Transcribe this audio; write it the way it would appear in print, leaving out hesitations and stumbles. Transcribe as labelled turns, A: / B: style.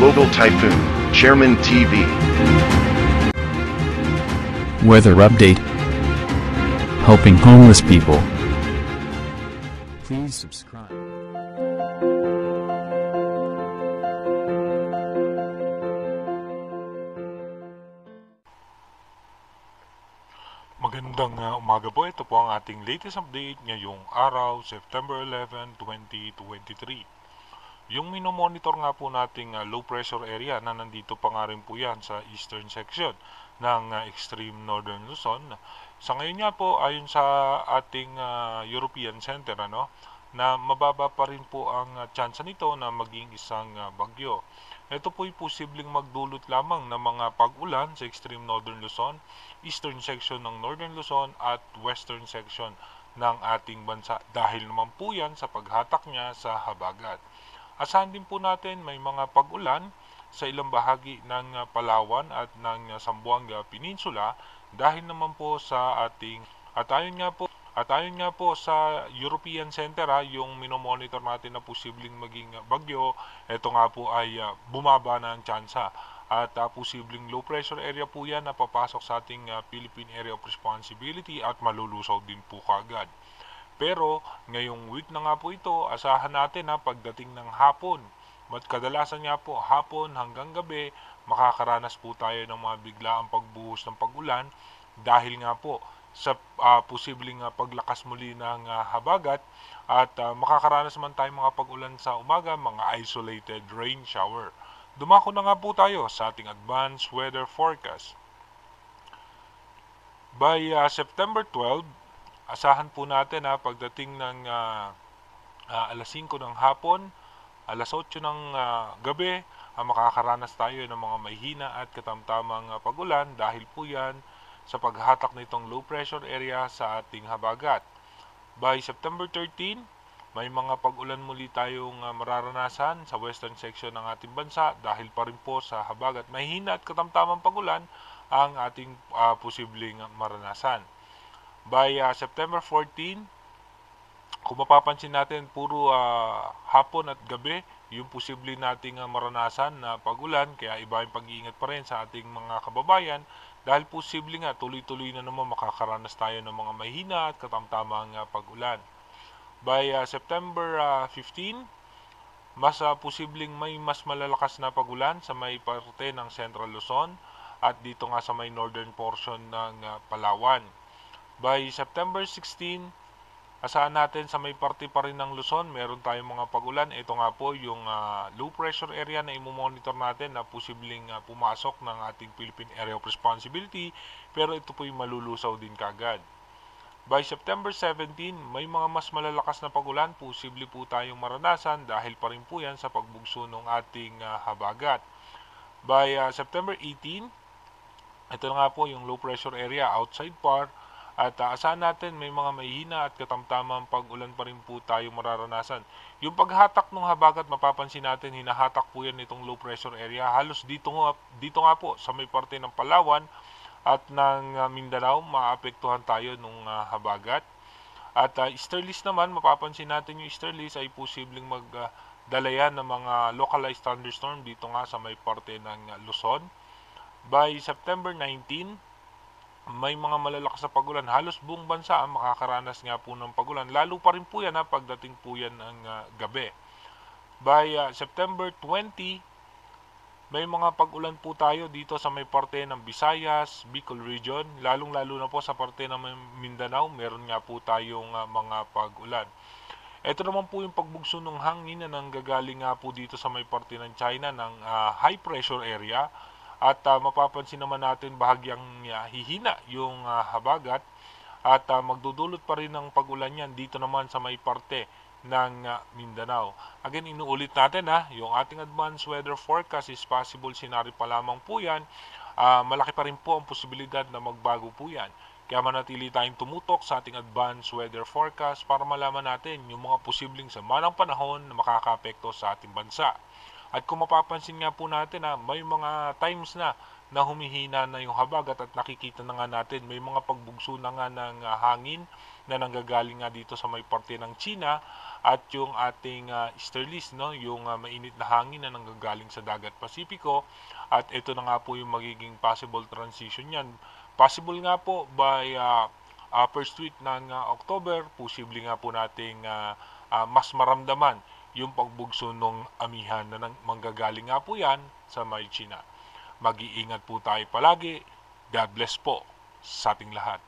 A: Global Typhoon, Chairman TV.
B: Weather update. Helping homeless people. Please subscribe.
C: Magandang umaga po. Ito po ang ating latest update ngayong araw, September 11, 2023. Yung minomonitor nga po nating low pressure area na nandito pa nga rin po yan sa eastern section ng extreme northern Luzon. Sa ngayon nga po, ayon sa ating European Center, na mababa pa rin po ang tsansa nito na maging isang bagyo. Ito po'y posibleng magdulot lamang ng mga pag-ulan sa extreme northern Luzon, eastern section ng northern Luzon at western section ng ating bansa dahil naman po yan sa paghatak niya sa habagat. Asahan din po natin may mga pag-ulan sa ilang bahagi ng Palawan at ng Zamboanga Peninsula dahil naman po sa ating ayon nga po sa European Center, yung minomonitor natin na posibleng maging bagyo, ito nga po ay bumaba na ang tsansa at posibleng low pressure area po yan na papasok sa ating Philippine Area of Responsibility at malulusaw din po kaagad. Pero ngayong week na nga po ito, asahan natin pagdating ng hapon, kadalasan nga po hapon hanggang gabi, makakaranas po tayo ng mga biglaang pagbuhos ng pag-ulan dahil nga po sa posibleng paglakas muli ng habagat at makakaranas man tayo mga pag-ulan sa umaga, mga isolated rain shower. Dumako na nga po tayo sa ating advanced weather forecast. By September 12, asahan po natin pagdating ng alas 5 ng hapon, alas 8 ng gabi, makakaranas tayo ng mga mahina at katamtamang pag-ulan dahil po yan sa paghatak nitong low pressure area sa ating habagat. By September 13, may mga pag-ulan muli tayong mararanasan sa western section ng ating bansa dahil pa rin po sa habagat. Mahina at katamtamang pag-ulan ang ating posibleng maranasan. By September 14, kung mapapansin natin, puro hapon at gabi yung posible nating maranasan na pag-ulan, kaya iba yung pag-iingat pa rin sa ating mga kababayan dahil posible nga tuloy-tuloy na naman makakaranas tayo ng mga mahina at katamtamang pag-ulan. By September 15, mas posibleng may mas malalakas na pag-ulan sa may parte ng Central Luzon at dito nga sa may northern portion ng Palawan. By September 16, asahan natin sa may parte pa rin ng Luzon, meron tayong mga pag-ulan. Ito nga po yung low pressure area na imomonitor natin na posibleng pumasok ng ating Philippine Area of Responsibility, pero ito po yung malulusaw din kagad. By September 17, may mga mas malalakas na pag-ulan, posible po tayong maranasan dahil pa rin po yan sa pagbugso ng ating habagat. By September 18, ito nga po yung low pressure area outside par. At asahan natin may mga mahihina at katamtamang pag-ulan pa rin po tayo mararanasan. Yung paghatak ng habagat, mapapansin natin, hinahatak po yan itong low pressure area. Halos dito nga po sa may parte ng Palawan at ng Mindanao, maapektuhan tayo ng habagat. At easterlies naman, mapapansin natin yung easterlies ay posibleng magdala yan ng mga localized thunderstorm dito nga sa may parte ng Luzon. By September 19, may mga malalakas na pag-ulan. Halos buong bansa ang makakaranas nga po ng pag-ulan. Lalo pa rin po yan pagdating po yan ng gabi. By September 20, may mga pag-ulan po tayo dito sa may parte ng Visayas, Bicol region. Lalong-lalo na po sa parte ng Mindanao, meron nga po tayong mga pag-ulan. Ito naman po yung pagbugso ng hangin na nanggagaling nga po dito sa may parte ng China ng high pressure area. At mapapansin naman natin bahagyang hihina yung habagat at magdudulot pa rin ng pag-ulan yan dito naman sa may parte ng Mindanao. Again, inuulit natin yung ating advanced weather forecast is possible scenario pa lamang po yan. Malaki pa rin po ang posibilidad na magbago po yan. Kaya manatili tayong tumutok sa ating advanced weather forecast para malaman natin yung mga posibleng sama ng panahon na makakaapekto sa ating bansa. At kung mapapansin nga po natin may mga times na humihina na yung habagat at nakikita na nga natin may mga pagbugso na nga ng hangin na nanggagaling nga dito sa may parte ng China at yung ating easterlies, no, yung mainit na hangin na nanggagaling sa dagat Pasipiko, at ito na nga po yung magiging possible transition yan. Possible nga po by first week ng October, posible nga po nating mas maramdaman yung pagbugso ng amihan na manggagaling nga po yan sa may China. Mag-iingat po tayo palagi. God bless po sa ating lahat.